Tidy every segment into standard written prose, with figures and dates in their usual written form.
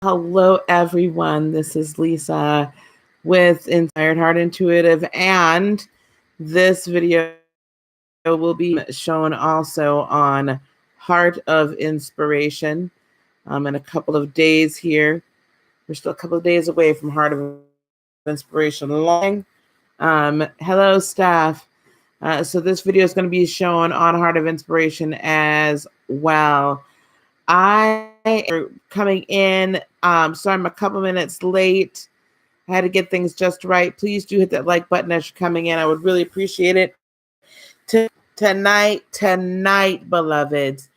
Hello, everyone. This is Lisa with Inspired Heart Intuitive, and this video will be shown also on Heart of Inspiration in a couple of days here. We're still a couple of days away from Heart of Inspiration launching. Hello, staff. So this video is going to be shown on Heart of Inspiration as well. I am coming in, so I'm a couple minutes late. I had to get things just right. Please do hit that like button as you're coming in. I would really appreciate it. Tonight, beloveds,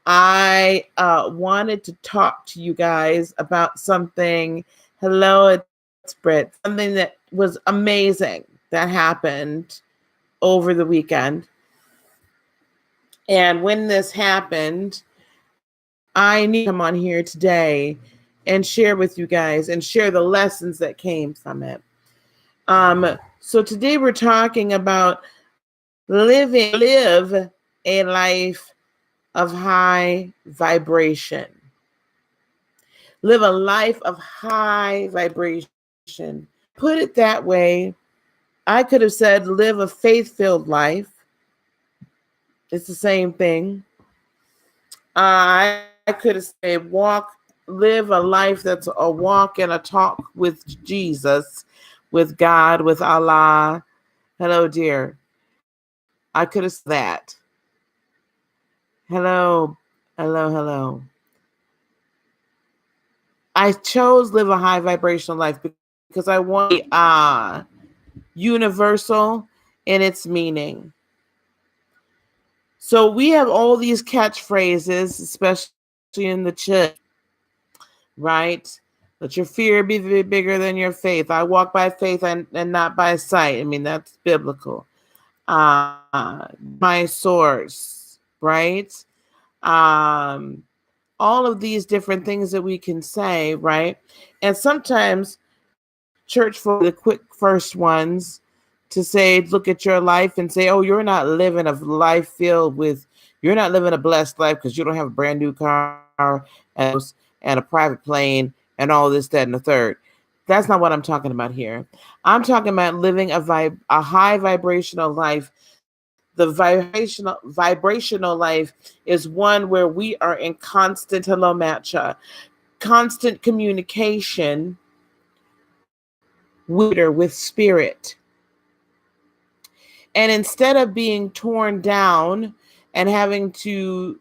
I wanted to talk to you guys about something. Hello, it's Britt. Something that was amazing that happened over the weekend. And when this happened, I need to come on here today and share with you guys and share the lessons that came from it. So today we're talking about live a life of high vibration. Live a life of high vibration. Put it that way, I could have said live a faith-filled life. It's the same thing. I could have said live a life that's a walk and a talk with Jesus, with God, with Allah. Hello, dear. I could have said that. Hello. I chose live a high vibrational life because I want universal in its meaning. So we have all these catchphrases, especially in the church, right? Let your fear be bigger than your faith. I walk by faith and not by sight. I mean, that's biblical. My source, right? All of these different things that we can say, right? And sometimes church folk, the quick first ones to say, look at your life and say, oh, you're not living a life filled with, you're not living a blessed life because you don't have a brand new car and a private plane and all this, that, and the third. That's not what I'm talking about here. I'm talking about living a high vibrational life. The vibrational life is one where we are in constant constant communication with spirit. And instead of being torn down and having to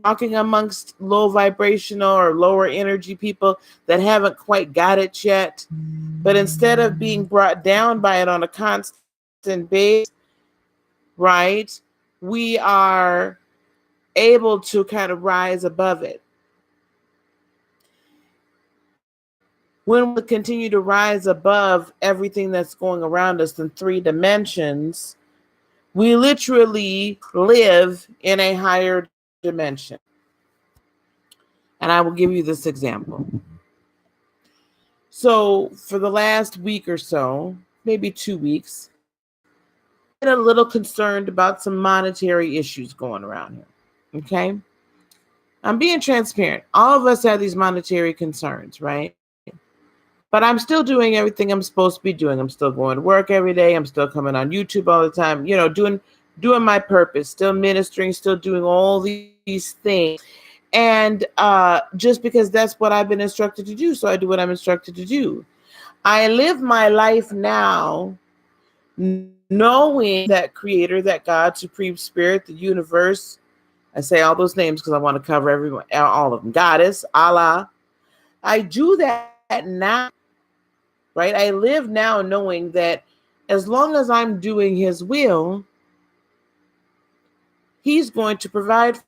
walking amongst low vibrational or lower energy people that haven't quite got it yet. But instead of being brought down by it on a constant basis, right, we are able to kind of rise above it. When we continue to rise above everything that's going around us in 3 dimensions, we literally live in a higher dimension. And I will give you this example. So for the last week or so, maybe 2 weeks, I've been a little concerned about some monetary issues going around here. Okay? I'm being transparent. All of us have these monetary concerns, right? But I'm still doing everything I'm supposed to be doing. I'm still going to work every day. I'm still coming on YouTube all the time, doing my purpose, still ministering, still doing all these things. And just because that's what I've been instructed to do, so I do what I'm instructed to do. I live my life now knowing that Creator, that God, Supreme Spirit, the universe, I say all those names because I want to cover everyone, all of them, Goddess, Allah. I do that now, right? I live now knowing that as long as I'm doing His will, He's going to provide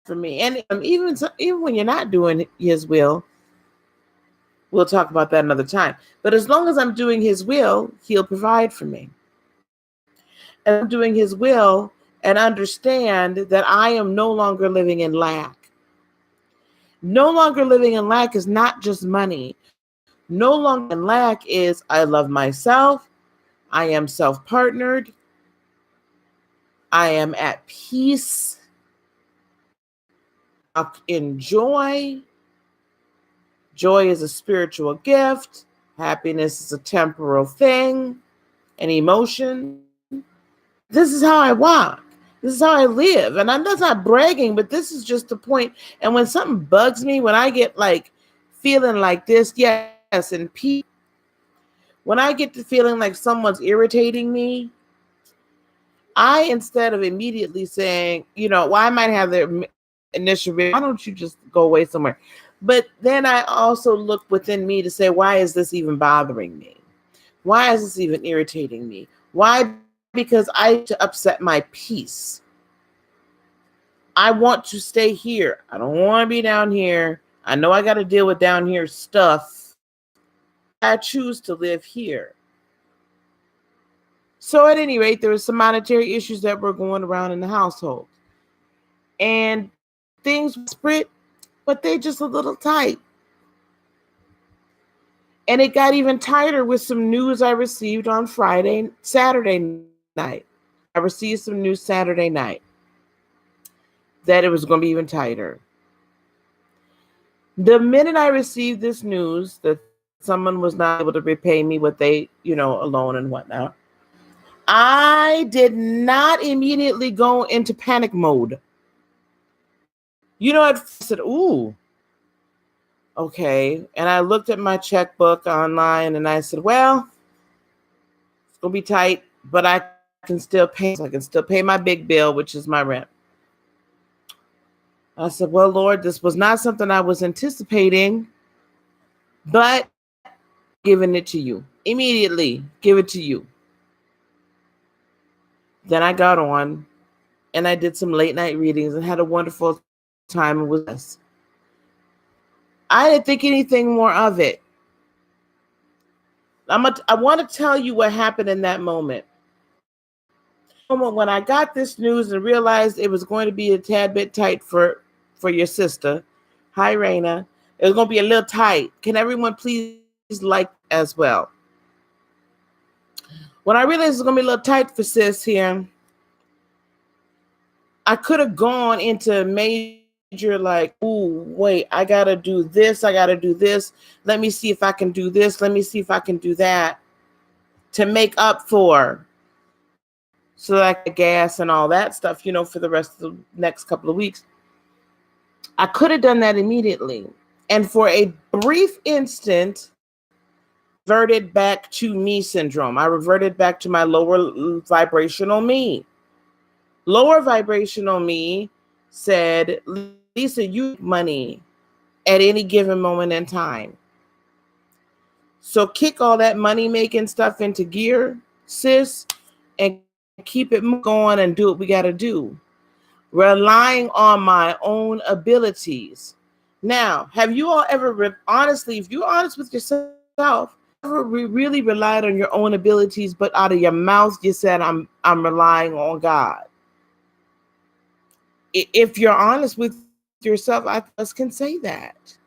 for me. And even when you're not doing His will, we'll talk about that another time. But as long as I'm doing His will, He'll provide for me. And I'm doing His will and understand that I am no longer living in lack. No longer living in lack is not just money. No longer in lack is I love myself. I am self-partnered. I am at peace. walk in joy. Joy is a spiritual gift. Happiness is a temporal thing, an emotion. This is how I walk. This is how I live. And that's not bragging, but this is just the point. And when something bugs me, when I get like feeling like this, yes, and peace, when I get to feeling like someone's irritating me, I, instead of immediately saying, well, I might have the initial, why don't you just go away somewhere? But then I also look within me to say, why is this even bothering me? Why is this even irritating me? Why? Because I to upset my peace. I want to stay here. I don't want to be down here. I know I got to deal with down here stuff. I choose to live here. So at any rate, there were some monetary issues that were going around in the household. And things were split, but they just a little tight. And it got even tighter with some news I received on Saturday night. I received some news Saturday night that it was going to be even tighter. The minute I received this news that someone was not able to repay me what they, a loan and whatnot, I did not immediately go into panic mode. I said, ooh, okay. And I looked at my checkbook online and I said, well, it's going to be tight, but I can still pay. So I can still pay my big bill, which is my rent. I said, well, Lord, this was not something I was anticipating, but giving it to you. Immediately give it to you. Then I got on and I did some late night readings and had a wonderful time with us. I didn't think anything more of it. I want to tell you what happened in that moment. When I got this news and realized it was going to be a tad bit tight for your sister. Hi, Raina. It was going to be a little tight. Can everyone please like as well? When I realized it was going to be a little tight for sis here, I could have gone into major like, ooh, wait, I got to do this. I got to do this. Let me see if I can do this. Let me see if I can do that to make up for. So like the gas and all that stuff, for the rest of the next couple of weeks. I could have done that immediately. And for a brief instant, reverted back to me syndrome. I reverted back to my lower vibrational me. Lower vibrational me said, Lisa, you need money at any given moment in time. So kick all that money making stuff into gear, sis, and keep it going and do what we got to do. Relying on my own abilities. Now, have you all ever, honestly, if you're honest with yourself, ever really relied on your own abilities, but out of your mouth you said, I'm relying on God? If you're honest with yourself, I just can say that.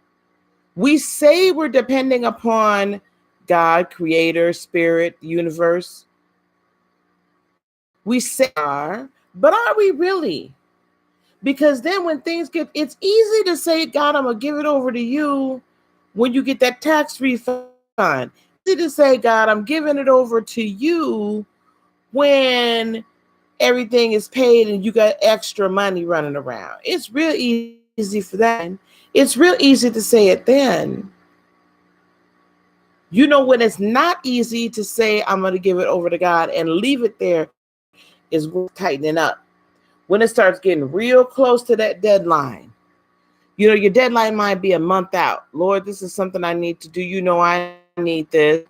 We say we're depending upon God, creator, spirit, universe. We say are, but are we really? Because then when things it's easy to say, God, I'm going to give it over to you when you get that tax refund. It's easy to say, God, I'm giving it over to you when everything is paid and you got extra money running around. It's real easy for that. It's real easy to say it then. When it's not easy to say, I'm going to give it over to God and leave it there, is worth tightening up. When it starts getting real close to that deadline, your deadline might be a month out. Lord, this is something I need to do. I need this.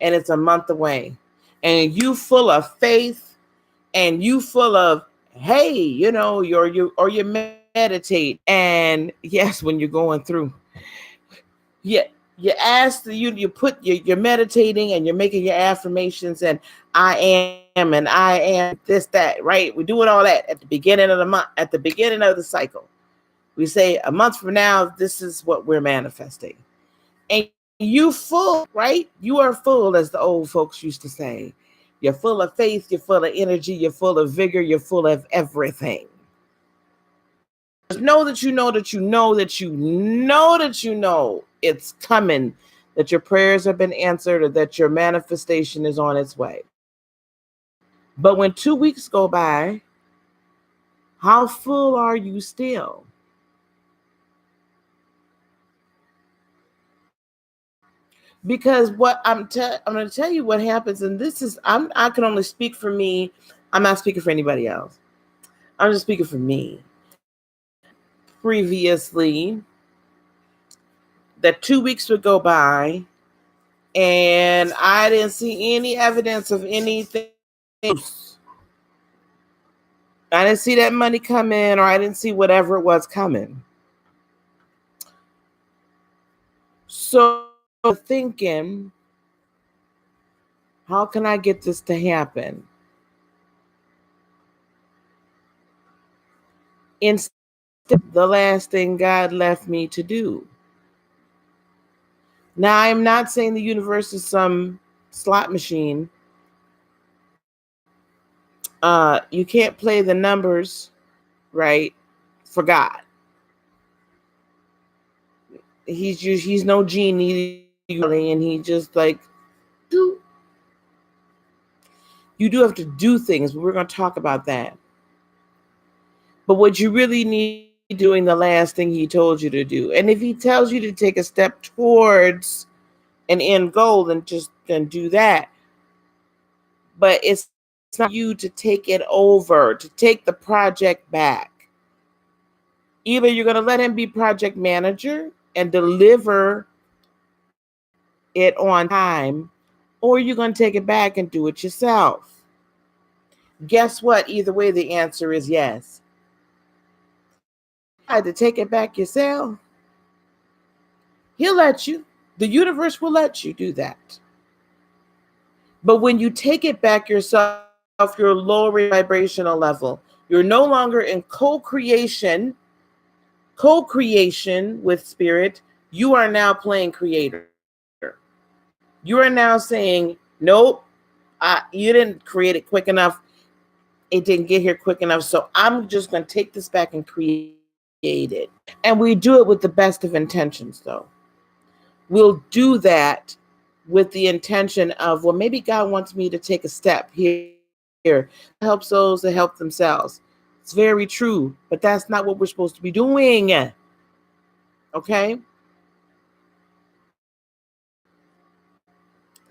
And it's a month away. And you full of faith and you full of, hey, you meditate. And yes, when you're going through, you ask you're meditating and you're making your affirmations and I am this, that, right? We're doing all that at the beginning of the month, at the beginning of the cycle. We say a month from now, this is what we're manifesting. And you full, right? You are full, as the old folks used to say. You're full of faith, you're full of energy, you're full of vigor, you're full of everything. know that you know that you know that you know that you know it's coming, that your prayers have been answered, or that your manifestation is on its way. But when 2 weeks go by, how full are you still? Because what I'm going to tell you what happens, and this is I can only speak for me. I'm not speaking for anybody else. I'm just speaking for me. Previously, that 2 weeks would go by, and I didn't see any evidence of anything. I didn't see that money come in, or I didn't see whatever it was coming. So thinking, how can I get this to happen? Instead, the last thing God left me to do. Now, I'm not saying the universe is some slot machine. You can't play the numbers, right, for God. He's no genie, and he just like do. You do have to do things, but we're going to talk about that. But what you really need doing the last thing he told you to do. And if he tells you to take a step towards an end goal, then do that. But it's not you to take it over, to take the project back. Either you're going to let him be project manager and deliver it on time, or you're going to take it back and do it yourself. Guess what? Either way, the answer is yes. You had to take it back yourself. He'll let you. The universe will let you do that. But when you take it back yourself, you're lowering vibrational level. You're no longer in co-creation with spirit. You are now playing creator. You are now saying, nope, you didn't create it quick enough. It didn't get here quick enough. So I'm just going to take this back and create it. And we do it with the best of intentions, though. We'll do that with the intention of, well, maybe God wants me to take a step here to help those that help themselves. It's very true, but that's not what we're supposed to be doing. Okay?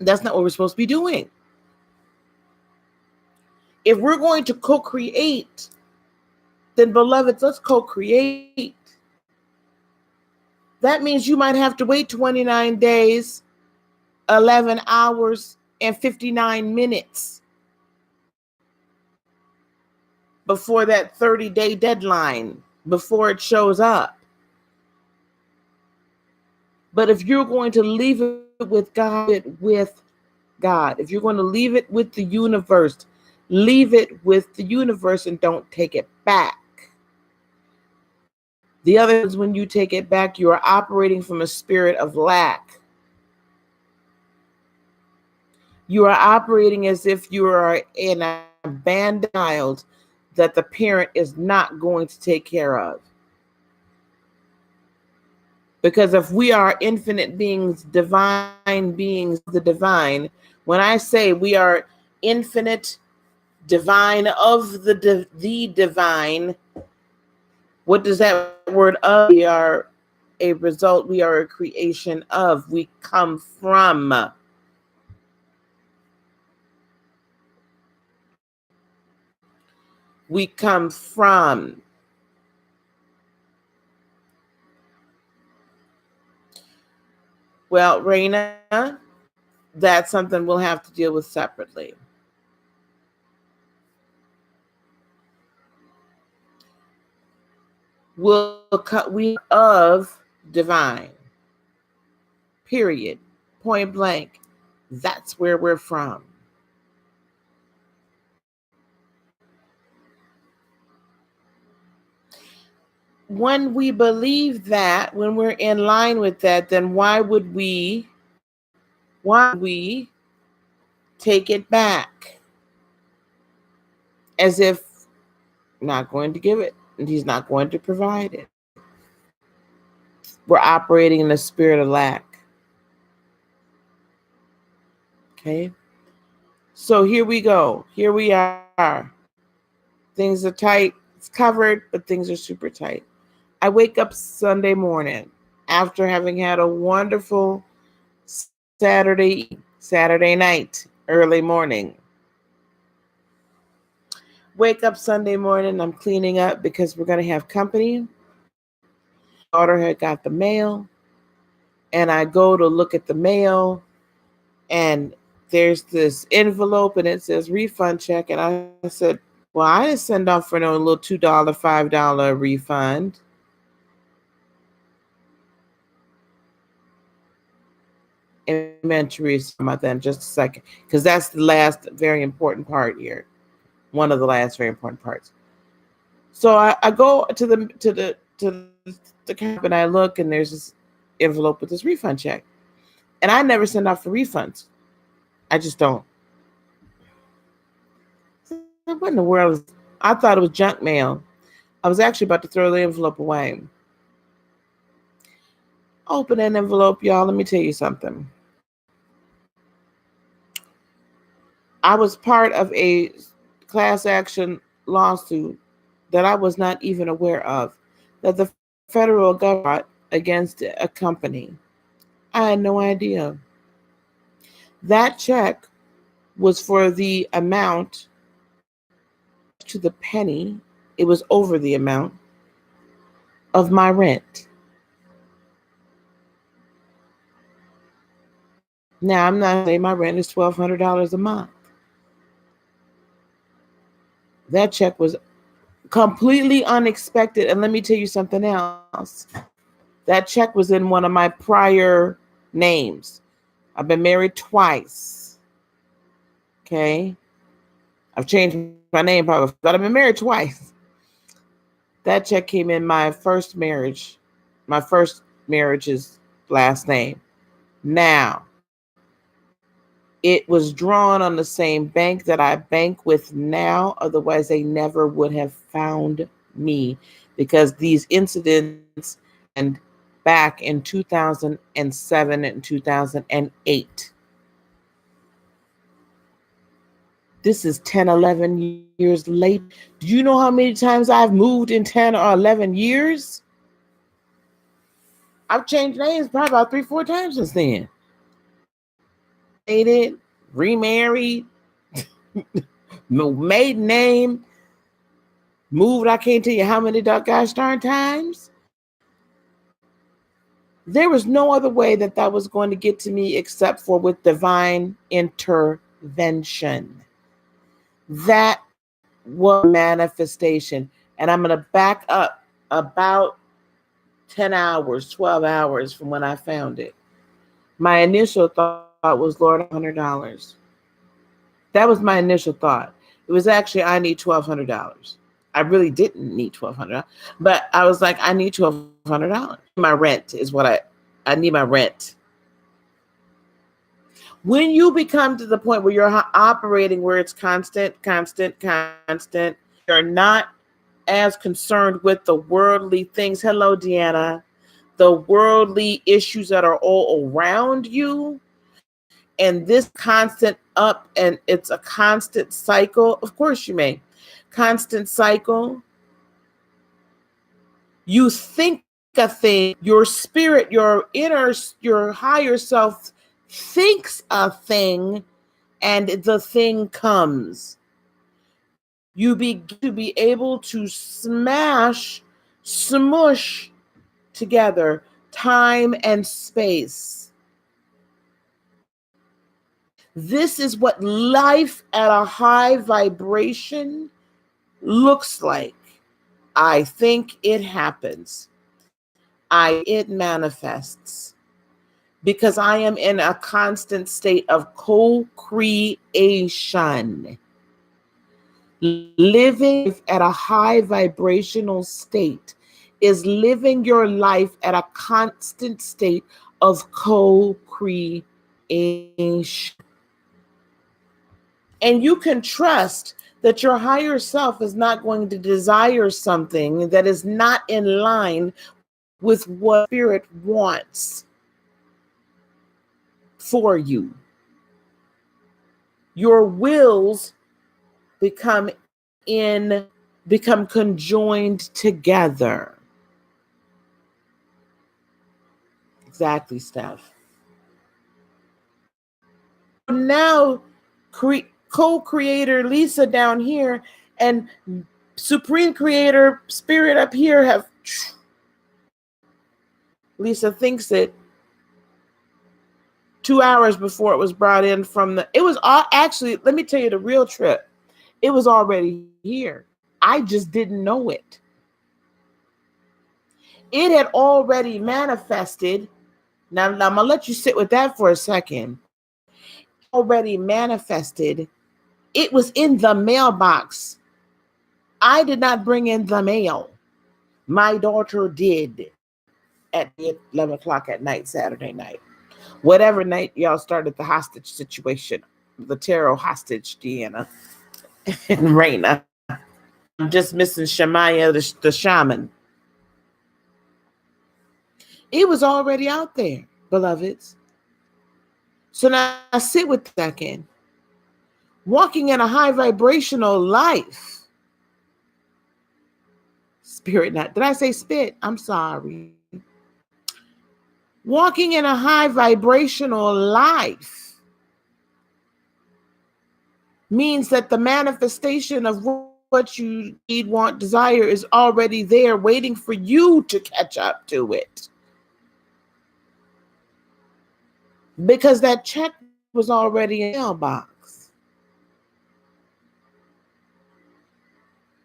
That's not what we're supposed to be doing. If we're going to co-create, then beloveds, let's co-create. That means you might have to wait 29 days, 11 hours, and 59 minutes before that 30-day deadline, before it shows up. But if you're going to leave it with God, if you're going to leave it with the universe, leave it with the universe and don't take it back. The other is when you take it back, you are operating from a spirit of lack. You are operating as if you are an abandoned child that the parent is not going to take care of. Because if we are infinite beings, divine beings, the divine, when I say we are infinite, divine of the divine, what does that word of? We are a result, we are a creation of, we come from. We come from. Well, Raina, that's something we'll have to deal with separately. We of divine. Period. Point blank. That's where we're from. When we believe that, when we're in line with that, then why would we take it back? As if not going to give it. and he's not going to provide it. We're operating in a spirit of lack. Okay? So here we go. Here we are. Things are tight. It's covered, but things are super tight. I wake up Sunday morning after having had a wonderful Saturday night, early morning. Wake up Sunday morning, I'm cleaning up because we're going to have company. My daughter had got the mail, and I go to look at the mail, and there's this envelope, and it says refund check, and I said, well, I didn't send off for no little $2, $5 refund. Amen, Teresa, about that in just a second, because that's the last very important part here. One of the last very important parts. So I go to the cap, and I look, and there's this envelope with this refund check, and I never send out for refunds. I just don't. What in the world? I thought it was junk mail. I was actually about to throw the envelope away. Open an envelope, y'all. Let me tell you something. I was part of a class action lawsuit that I was not even aware of, that the federal government brought against a company. I had no idea. That check was for the amount to the penny. It was over the amount of my rent. Now, I'm not saying my rent is $1,200 a month. That check was completely unexpected. And let me tell you something else. That check was in one of my prior names. I've been married twice. Okay. I've changed my name probably, but I've been married twice. That check came in my first marriage. My first marriage's last name. Now, it was drawn on the same bank that I bank with now. Otherwise, they never would have found me, because these incidents and back in 2007 and 2008. This is 10, 11 years late. Do you know how many times I've moved in 10 or 11 years? I've changed names probably about 3, 4 times since then. Dated, remarried, maiden name, moved, I can't tell you how many gosh darn times. There was no other way that was going to get to me except for with divine intervention. That was manifestation. And I'm going to back up about 10 hours, 12 hours from when I found it. My initial thought was, Lord, $100. That was my initial thought. It was actually, I need $1,200. I really didn't need $1,200, but I was like, I need $1,200. My rent is what I need my rent. When you become to the point where you're operating where it's constant, you're not as concerned with the worldly things. Hello, Deanna. The worldly issues that are all around you. And this constant up, and it's a constant cycle. Of course you may. Constant cycle. You think a thing, your spirit, your inner, your higher self thinks a thing, and the thing comes. You begin to be able to smush together time and space. This is what life at a high vibration looks like. I think it happens. It manifests. Because I am in a constant state of co-creation. Living at a high vibrational state is living your life at a constant state of co-creation. And you can trust that your higher self is not going to desire something that is not in line with what spirit wants for you. Your wills become conjoined together. Exactly, Steph. Now, co-creator Lisa down here and supreme creator spirit up here have. Lisa thinks it 2 hours before it was brought in from it was all actually, let me tell you the real trip. It was already here. I just didn't know it. It had already manifested. Now I'm going to let you sit with that for a second. Already manifested. It was in the mailbox. I did not bring in the mail. My daughter did at 11 o'clock at night, Saturday night. Whatever night y'all started the hostage situation, the tarot hostage, Deanna and Raina. I'm just missing Shemaya, the shaman. It was already out there, beloveds. So now I sit with a second. Walking in a high vibrational life. Spirit, not, did I say spit? I'm sorry. Walking in a high vibrational life means that the manifestation of what you need, want, desire is already there waiting for you to catch up to it. Because that check was already in the mailbox.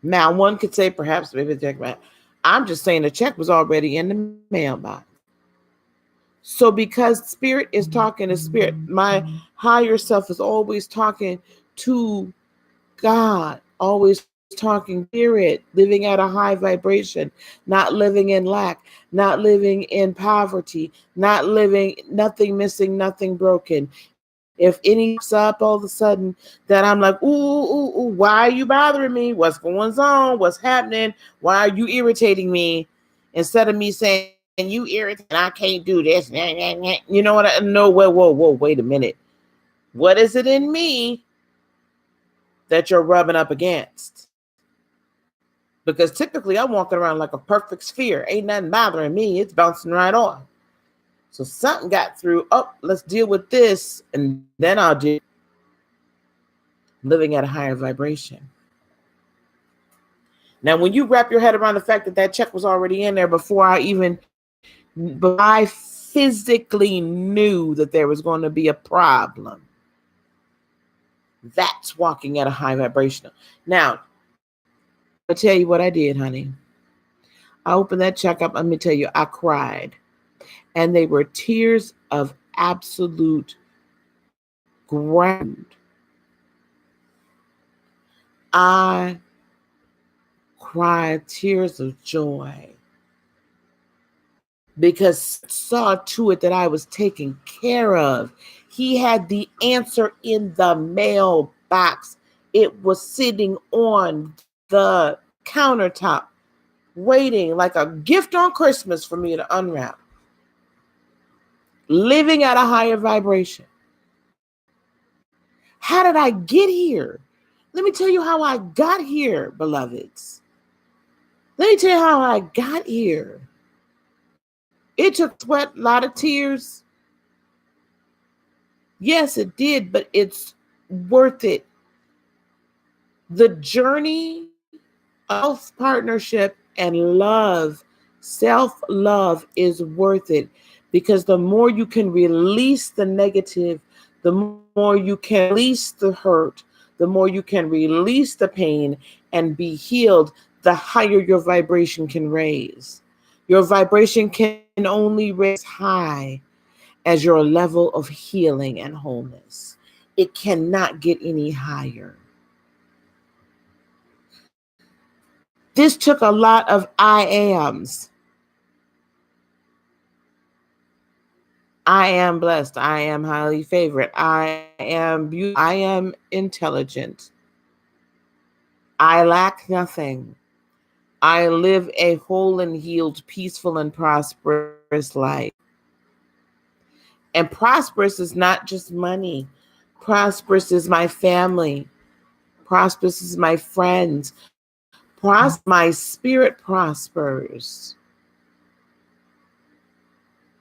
Now, one could say perhaps maybe the check, I'm just saying the check was already in the mailbox. So because spirit is talking to spirit, my higher self is always talking to God, always talking spirit, living at a high vibration, not living in lack, not living in poverty, not living, nothing missing, nothing broken. If any comes up all of a sudden that I'm like, ooh, why are you bothering me? What's going on? What's happening? Why are you irritating me? Instead of me saying, you irritate, I can't do this. You know what? No, whoa, wait a minute. What is it in me that you're rubbing up against? Because typically I'm walking around like a perfect sphere. Ain't nothing bothering me. It's bouncing right off. So something got through. Oh, let's deal with this. And then I'll do living at a higher vibration. Now, when you wrap your head around the fact that that check was already in there before I physically knew that there was going to be a problem, that's walking at a high vibration. Now, I'll tell you what I did, honey. I opened that check up. Let me tell you, I cried. And they were tears of absolute gratitude. I cried tears of joy because saw to it that I was taken care of. He had the answer in the mailbox. It was sitting on the countertop, waiting like a gift on Christmas for me to unwrap. Living at a higher vibration. How did I get here? Let me tell you how I got here, beloveds. Let me tell you how I got here. It took sweat, a lot of tears. Yes, it did, but it's worth it. The journey of partnership and love, self-love is worth it, because the more you can release the negative, the more you can release the hurt, the more you can release the pain and be healed, the higher your vibration can raise. Your vibration can only raise high as your level of healing and wholeness. It cannot get any higher. This took a lot of I ams. I am blessed. I am highly favored. I am beautiful. I am intelligent. I lack nothing. I live a whole and healed, peaceful and prosperous life. And prosperous is not just money. Prosperous is my family. Prosperous is my friends. My spirit prospers.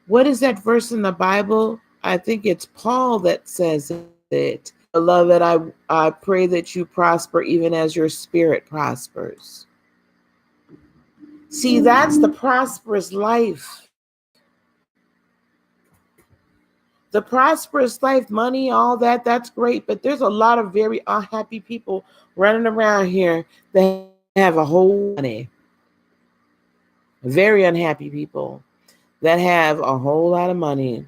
What is that verse in the Bible? I think it's Paul that says it. Beloved, I pray that you prosper even as your spirit prospers. See, that's the prosperous life. The prosperous life, money, all that, that's great. But there's a lot of very unhappy people running around here that have a whole money. Very unhappy people that have a whole lot of money.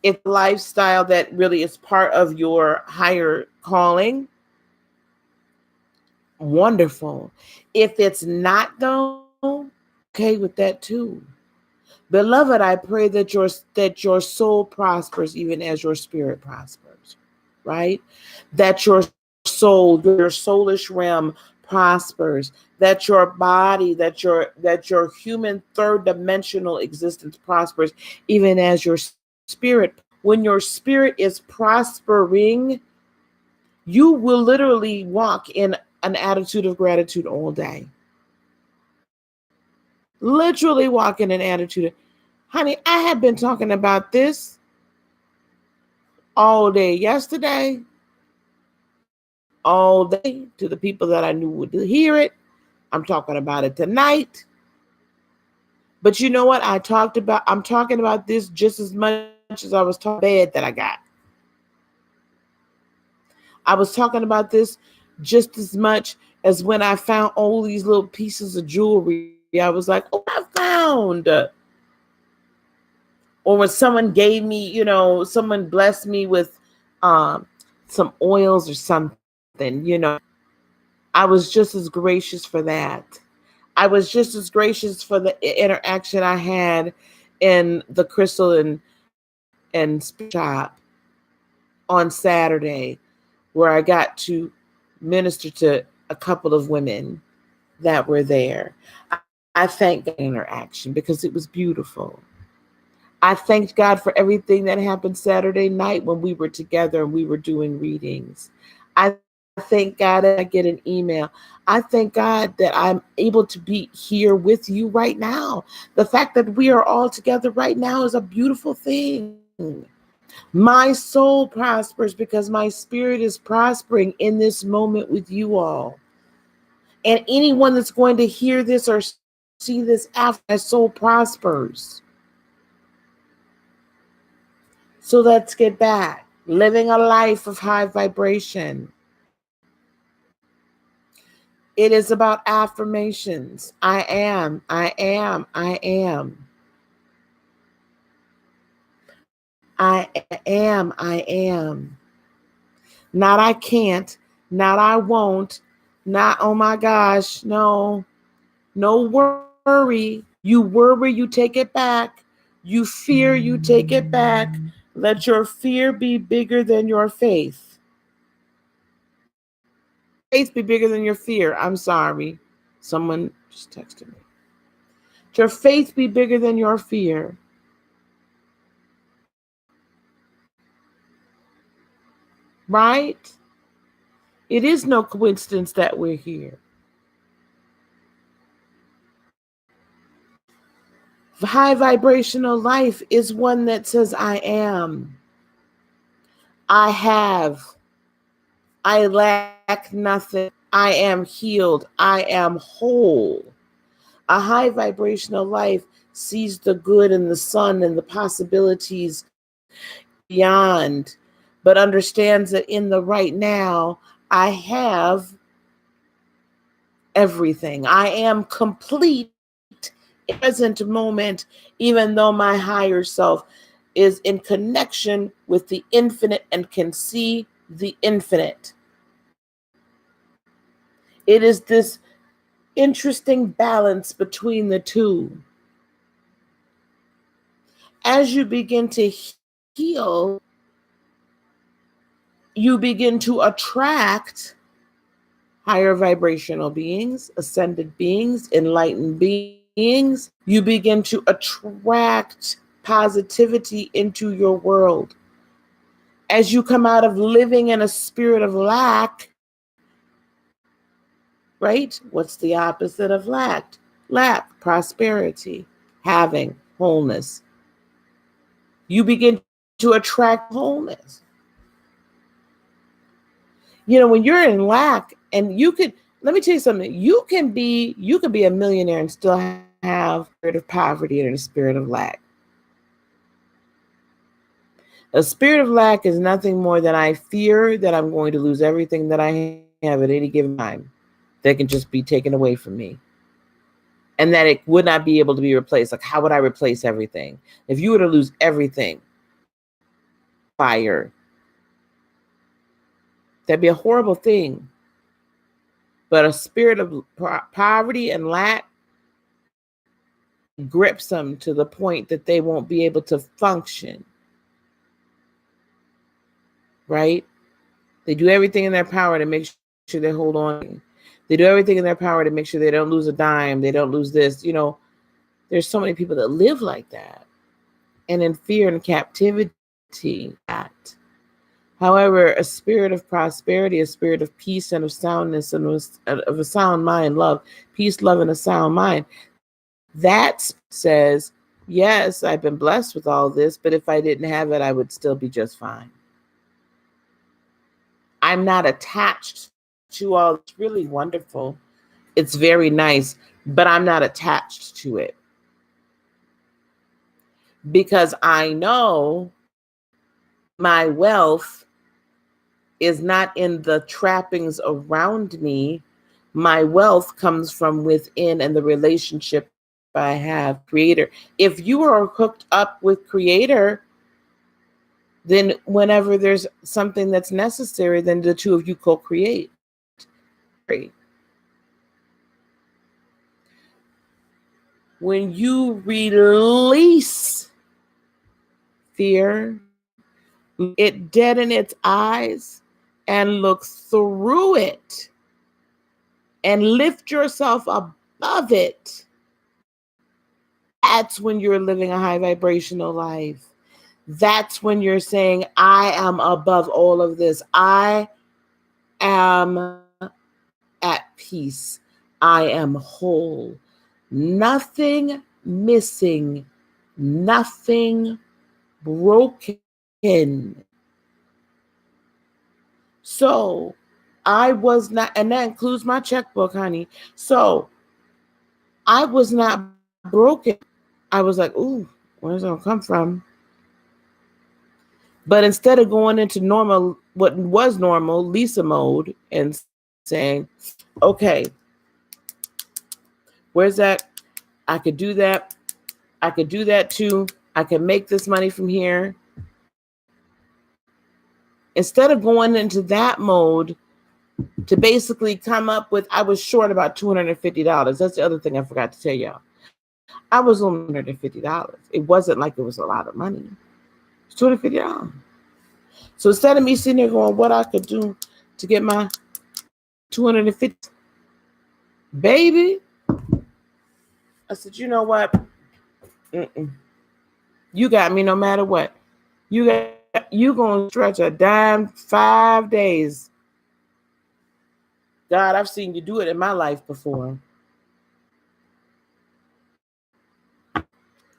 It's a lifestyle that really is part of your higher calling, wonderful. If it's not, though, okay with that too. Beloved, I pray that your soul prospers even as your spirit prospers, right? That your soul, your soulish realm prospers, that your body, that your human third dimensional existence prospers, even as your spirit. When your spirit is prospering, you will literally walk in an attitude of gratitude all day. Literally walk in an attitude. Honey, I have been talking about this all day yesterday, all day to the people that I knew would hear it. I'm talking about it tonight. But you know what? I'm talking about this just as much as I was talking bad that I got. I was talking about this just as much as when I found all these little pieces of jewelry. I was like, oh, I found. Or when someone gave me, someone blessed me with some oils or something, I was just as gracious for that. I was just as gracious for the interaction I had in the crystal and shop on Saturday, where I got to minister to a couple of women that were there. I thank the interaction because it was beautiful. I thanked God for everything that happened Saturday night when we were together and we were doing readings. I thank God that I get an email. I thank God that I'm able to be here with you right now. The fact that we are all together right now is a beautiful thing. My soul prospers because my spirit is prospering in this moment with you all. And anyone that's going to hear this or see this after, my soul prospers. So let's get back. Living a life of high vibration. It is about affirmations. I am, I am, I am. I am, I am. Not I can't, not I won't, not oh my gosh, no. No worry. You worry, you take it back. You fear, you take it back. Let your fear be bigger than your faith. Faith be bigger than your fear. I'm sorry. Someone just texted me. Your faith be bigger than your fear. Right? It is no coincidence that we're here. High vibrational life is one that says, I am. I have. I lack nothing. I am healed. I am whole. A high vibrational life sees the good and the sun and the possibilities beyond, but understands that in the right now, I have everything. I am complete in the present moment, even though my higher self is in connection with the infinite and can see the infinite. It is this interesting balance between the two. As you begin to heal, you begin to attract higher vibrational beings, ascended beings, enlightened beings. You begin to attract positivity into your world. As you come out of living in a spirit of lack, right? What's the opposite of lack? Lack, prosperity, having, wholeness. You begin to attract wholeness. You know, when you're in lack, and let me tell you something, you can be a millionaire and still have a spirit of poverty and a spirit of lack. A spirit of lack is nothing more than I fear that I'm going to lose everything that I have at any given time that can just be taken away from me. And that it would not be able to be replaced. Like, how would I replace everything? If you were to lose everything, fire, that'd be a horrible thing. But a spirit of poverty and lack grips them to the point that they won't be able to function. Right? They do everything in their power to make sure they hold on. They do everything in their power to make sure they don't lose a dime. They don't lose this. You know, there's so many people that live like that and in fear and captivity. However, a spirit of prosperity, a spirit of peace and of soundness and of a sound mind, love, peace, love, and a sound mind, that says, yes, I've been blessed with all this, but if I didn't have it, I would still be just fine. I'm not attached to all. It's really wonderful. It's very nice, but I'm not attached to it. Because I know my wealth is not in the trappings around me. My wealth comes from within and the relationship I have, Creator. If you are hooked up with Creator, then whenever there's something that's necessary, then the two of you co-create. When you release fear, it dead in its eyes and look through it and lift yourself above it, that's when you're living a high vibrational life. That's when you're saying, I am above all of this. I am at peace. I am whole. Nothing missing. Nothing broken. So I was not, and that includes my checkbook, honey. So I was not broken. I was like, ooh, where's it gonna come from? But instead of going into normal, what was normal, Lisa mode, and saying, okay, where's that? I could do that. I could do that too. I can make this money from here. Instead of going into that mode to basically come up with, I was short about $250. That's the other thing I forgot to tell y'all. I was only $150. It wasn't like it was a lot of money. It's $250. So instead of me sitting there going, what I could do to get my 250, baby, I said, you know what? You got me no matter what. You gonna stretch a dime 5 days. God, I've seen you do it in my life before.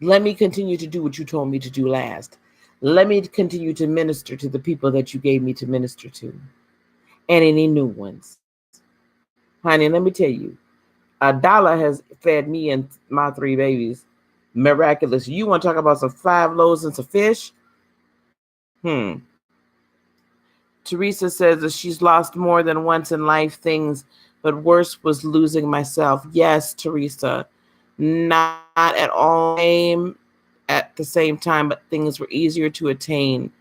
Let me continue to do what you told me to do last. Let me continue to minister to the people that you gave me to minister to. And any new ones. Honey, let me tell you, $1 has fed me and my 3 babies. Miraculous. You want to talk about some 5 loaves and some fish? Teresa says that she's lost more than once in life things, but worse was losing myself. Yes, Teresa. Not at all at the same time, but things were easier to attain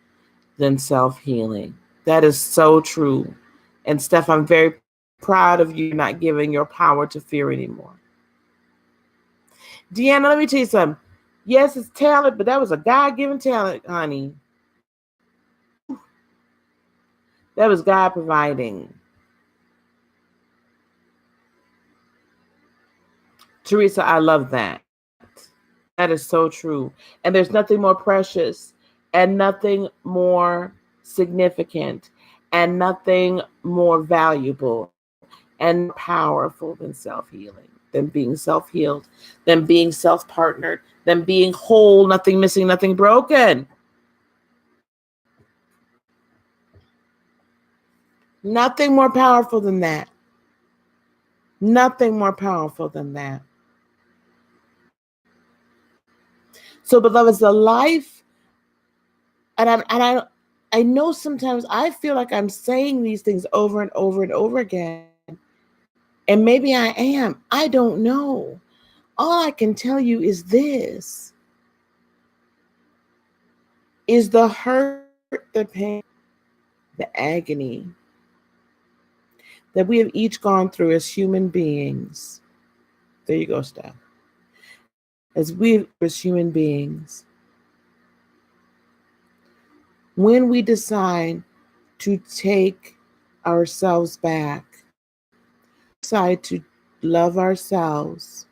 than self-healing. That is so true. And Steph, I'm very proud of you not giving your power to fear anymore. Deanna, let me tell you something. Yes, it's talent, but that was a God-given talent, honey. That was God providing. Teresa, I love that. That is so true. And there's nothing more precious and nothing more significant and nothing more valuable and powerful than self-healing, than being self-healed, than being self-partnered, than being whole, nothing missing, nothing broken. Nothing more powerful than that. Nothing more powerful than that. So, beloveds, the life, and I know sometimes I feel like I'm saying these things over and over and over again. And maybe I am. I don't know. All I can tell you is this. Is the hurt, the pain, the agony that we have each gone through as human beings. There you go, Steph. As human beings, when we decide to take ourselves back, decide to love ourselves,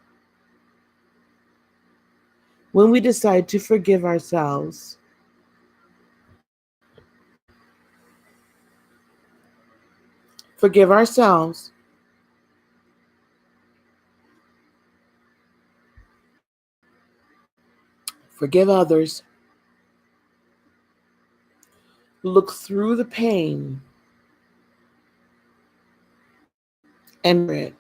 when we decide to forgive ourselves, forgive ourselves, forgive others, look through the pain and it.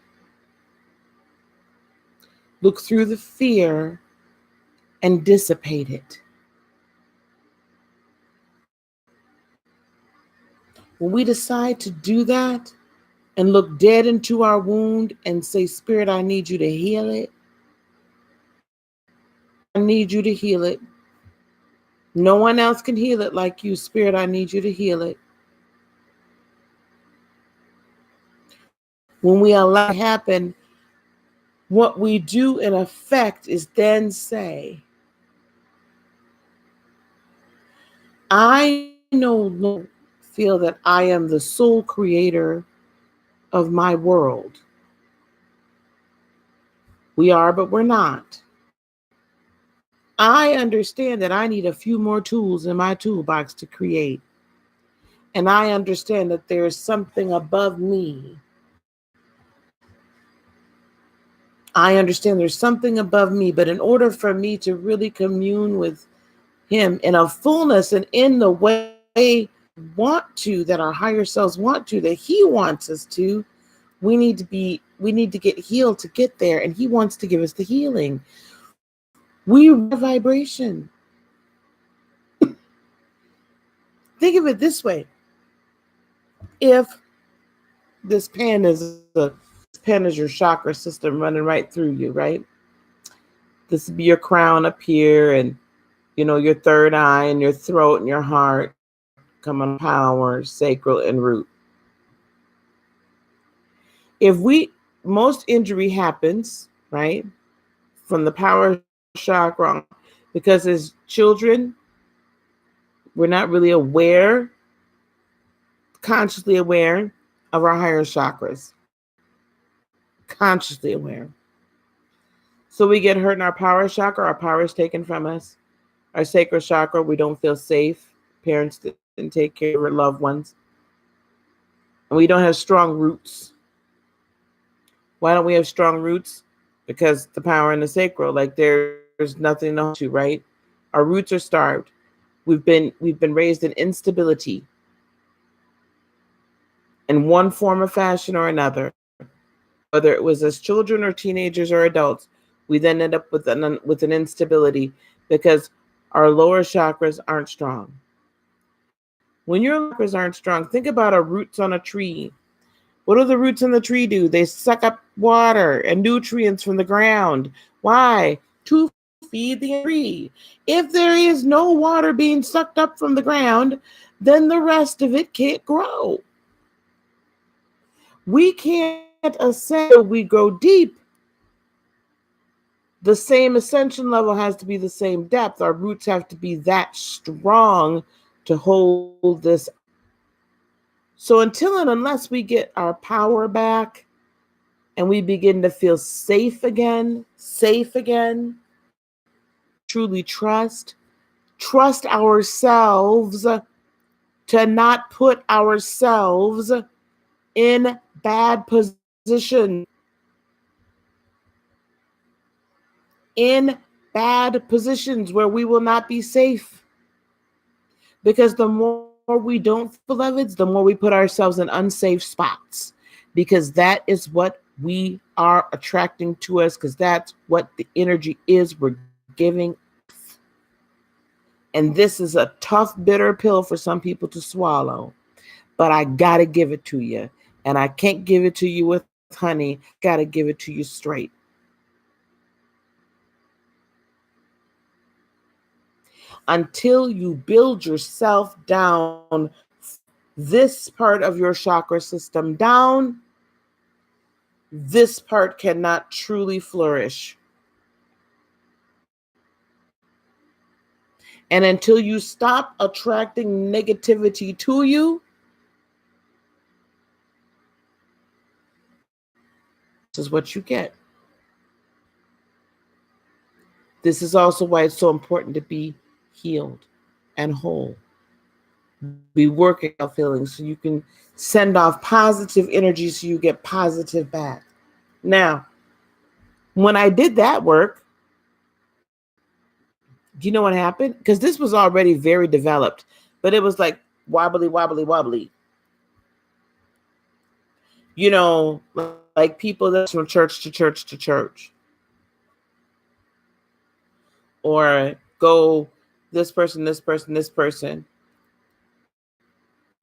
Look through the fear and dissipate it. When we decide to do that and look dead into our wound and say, Spirit, I need you to heal it. I need you to heal it. No one else can heal it like you. Spirit, I need you to heal it. When we allow it to happen, what we do in effect is then say, I no longer feel that I am the sole creator of my world. We are, but we're not. I understand that I need a few more tools in my toolbox to create. And I understand that there is something above me. I understand there's something above me, but in order for me to really commune with him in a fullness and in the way we want to, that our higher selves want to, that he wants us to, we need to get healed to get there. And he wants to give us the healing. We are vibration. Think of it this way. If this pen is your chakra system running right through you, right? This would be your crown up here, and your third eye and your throat and your heart come on power, sacral, and root. Most injury happens, right, from the power chakra, because as children, we're not really consciously aware of our higher chakras. Consciously aware. So we get hurt in our power chakra, our power is taken from us. Our sacral chakra, we don't feel safe. Parents didn't take care of our loved ones. And we don't have strong roots. Why don't we have strong roots? Because the power in the sacral, like there's nothing to, right? Our roots are starved. We've been raised in instability in one form or fashion or another. Whether it was as children or teenagers or adults, we then end up with an instability because our lower chakras aren't strong. When your chakras aren't strong, think about our roots on a tree. What do the roots on the tree do? They suck up water and nutrients from the ground. Why? To feed the tree. If there is no water being sucked up from the ground, then the rest of it can't grow. We can't ascend, we go deep. The same ascension level has to be the same depth. Our roots have to be that strong to hold this. So until and unless we get our power back and we begin to feel safe again, truly trust ourselves to not put ourselves in bad position, in bad positions where we will not be safe. Because the more we don't, beloveds, the more we put ourselves in unsafe spots. Because that is what we are attracting to us, because that's what the energy is we're giving. And this is a tough, bitter pill for some people to swallow. But I got to give it to you. And I can't give it to you with honey. Got to give it to you straight. Until you build yourself down, this part of your chakra system down, this part cannot truly flourish. And until you stop attracting negativity to you, this is what you get. This is also why it's so important to be healed and whole. Be working out feelings so you can send off positive energy so you get positive back. Now, when I did that work, do you know what happened? Because this was already very developed, but it was like wobbly, wobbly, wobbly. You know, like people that's from church to church to church. Or go this person, this person, this person.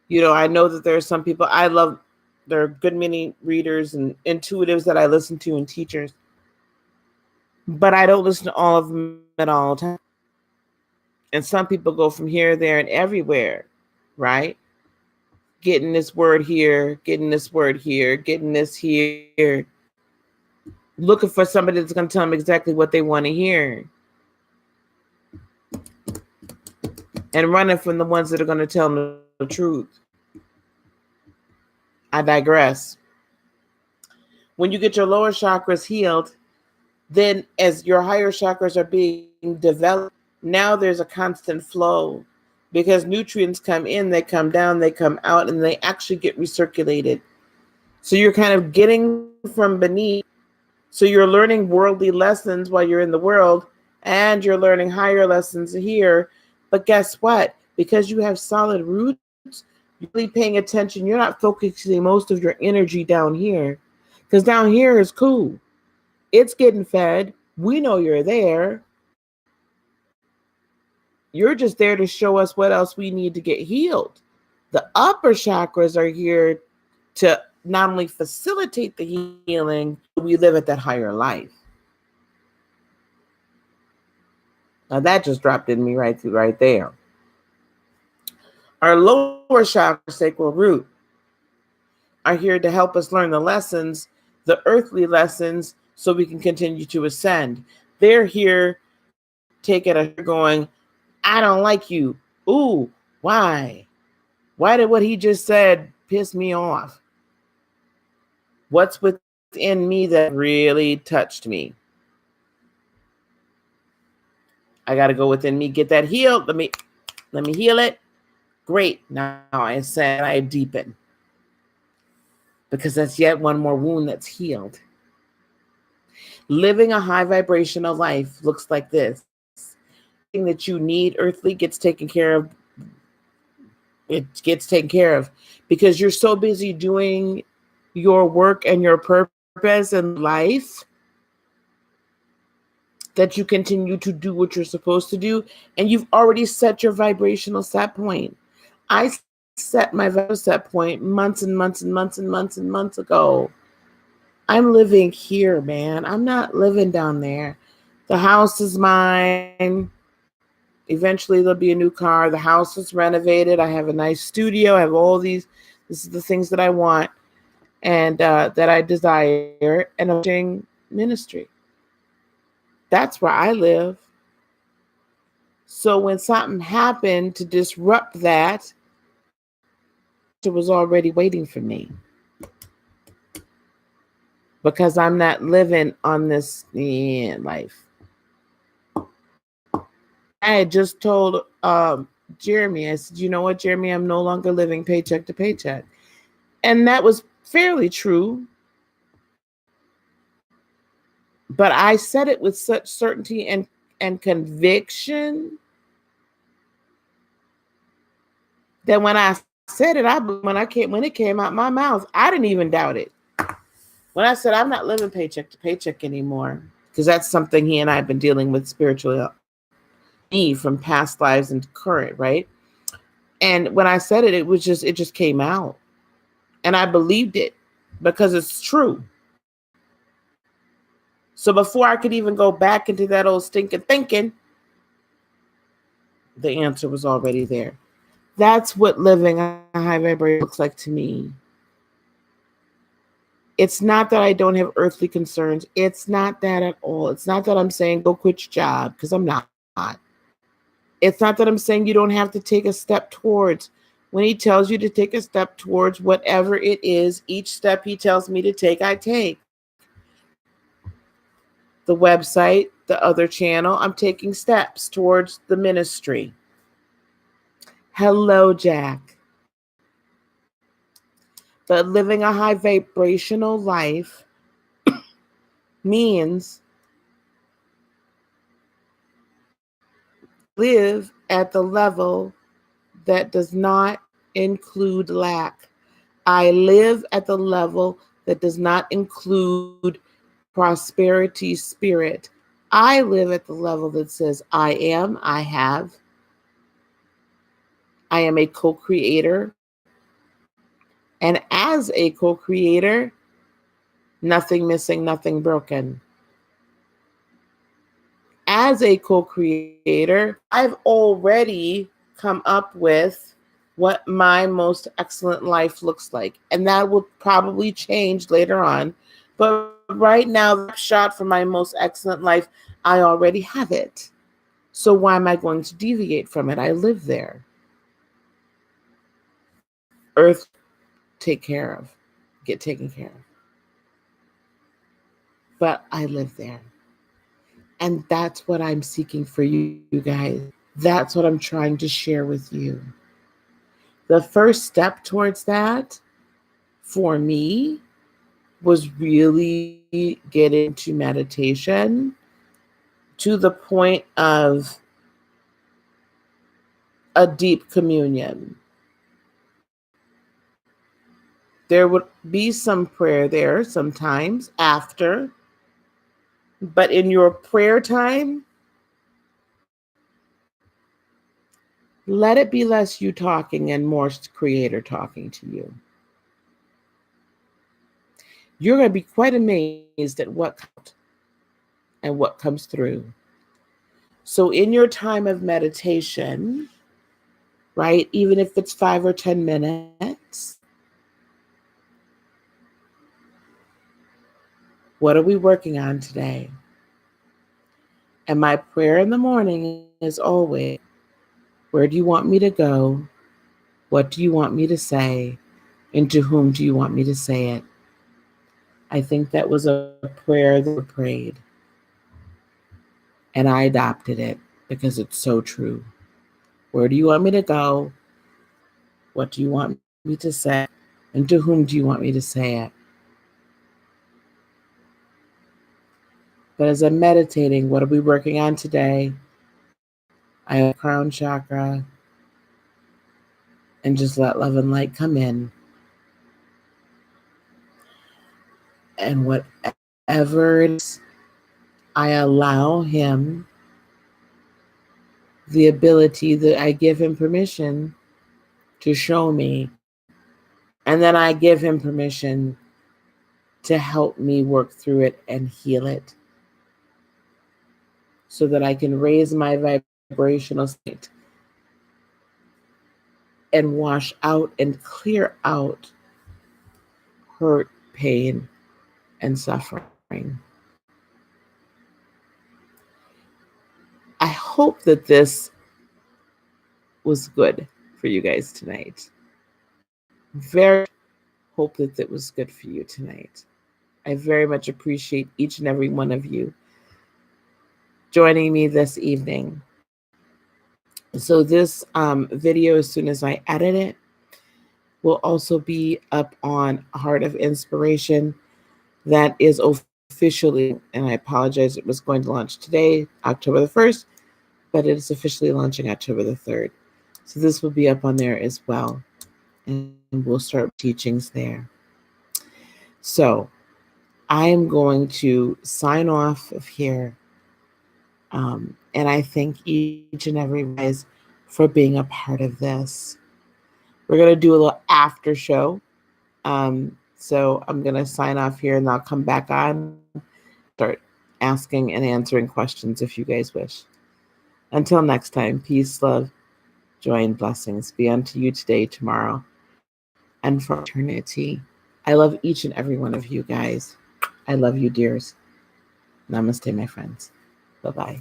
You know, I know that there are some people I love. There are good many readers and intuitives that I listen to and teachers. But I don't listen to all of them at all times. And some people go from here, there, and everywhere, right? Getting this word here, getting this word here, getting this here. Looking for somebody that's going to tell them exactly what they want to hear. And running from the ones that are going to tell them the truth. I digress. When you get your lower chakras healed, then as your higher chakras are being developed, now there's a constant flow because nutrients come in, they come down, they come out, and they actually get recirculated. So you're kind of getting from beneath. So you're learning worldly lessons while you're in the world, and you're learning higher lessons here. But guess what? Because you have solid roots, you're really paying attention. You're not focusing most of your energy down here. Because down here is cool. It's getting fed. We know you're there. You're just there to show us what else we need to get healed. The upper chakras are here to not only facilitate the healing, but we live at that higher life. Now that just dropped in me right there. Our lower chakra, sacral root, are here to help us learn the lessons, the earthly lessons, so we can continue to ascend. They're here taking a going, I don't like you. Ooh, why? Why did what he just said piss me off? What's within me that really touched me? I got to go within me, get that healed. Let me heal it. Great. Now I said I deepen. Because that's yet one more wound that's healed. Living a high vibrational life looks like this. Everything that you need earthly gets taken care of. It gets taken care of because you're so busy doing your work and your purpose in life that you continue to do what you're supposed to do, and you've already set your vibrational set point. I set my vibrational set point months and months and months and months and months ago. I'm living here, man. I'm not living down there. The house is mine. Eventually there'll be a new car. The house is renovated. I have a nice studio. I have all these. This is the things that I want and that I desire. And I'm doing ministry. That's where I live. So when something happened to disrupt that, was already waiting for me, because I'm not living on this life. I had just told Jeremy, I said, you know what, Jeremy, I'm no longer living paycheck to paycheck. And that was fairly true. But I said it with such certainty and conviction that when I said it, when it came out my mouth, I didn't even doubt it. When I said I'm not living paycheck to paycheck anymore, because that's something he and I have been dealing with spiritually, me from past lives and current, right? And when I said it, it just came out. And I believed it because it's true. So before I could even go back into that old stinking thinking, the answer was already there. That's what living a high vibration looks like to me. It's not that I don't have earthly concerns. It's not that at all. It's not that I'm saying go quit your job, because I'm not. It's not that I'm saying you don't have to take a step towards. When he tells you to take a step towards whatever it is, each step he tells me to take, I take. The website, the other channel, I'm taking steps towards the ministry. Hello, Jack. But living a high vibrational life means live at the level that does not include lack. I live at the level that does not include prosperity spirit. I live at the level that says I am, I have. I am a co-creator. And as a co-creator, nothing missing, nothing broken. As a co-creator, I've already come up with what my most excellent life looks like. And that will probably change later on. But right now, the shot for my most excellent life, I already have it. So why am I going to deviate from it? I live there. Earth, get taken care of. But I live there. And that's what I'm seeking for you guys. That's what I'm trying to share with you. The first step towards that for me was really get into meditation to the point of a deep communion. There would be some prayer there sometimes after, but in your prayer time, let it be less you talking and more Creator talking to you. You're going to be quite amazed at what comes through. So in your time of meditation, right, even if it's 5 or 10 minutes, what are we working on today? And my prayer in the morning is always, where do you want me to go? What do you want me to say? And to whom do you want me to say it? I think that was a prayer that was prayed. And I adopted it because it's so true. Where do you want me to go? What do you want me to say? And to whom do you want me to say it? But as I'm meditating, what are we working on today? I have crown chakra. And just let love and light come in. And whatever it is, I allow him the ability, that I give him permission to show me. And then I give him permission to help me work through it and heal it, so that I can raise my vibrational state and wash out and clear out hurt, pain, and suffering. I hope that this was good for you guys tonight. Very hope that it was good for you tonight. I very much appreciate each and every one of you joining me this evening. So this video, as soon as I edit it, will also be up on Heart of Inspiration. That is officially, and I apologize, it was going to launch today, October the 1st, but it is officially launching October the 3rd. So this will be up on there as well. And we'll start teachings there. So I am going to sign off of here. And I thank each and every one guys for being a part of this. We're going to do a little after show. So I'm going to sign off here and I'll come back on, start asking and answering questions if you guys wish. Until next time, peace, love, joy, and blessings be unto you today, tomorrow, and for eternity. I love each and every one of you guys. I love you, dears. Namaste, my friends. Bye-bye.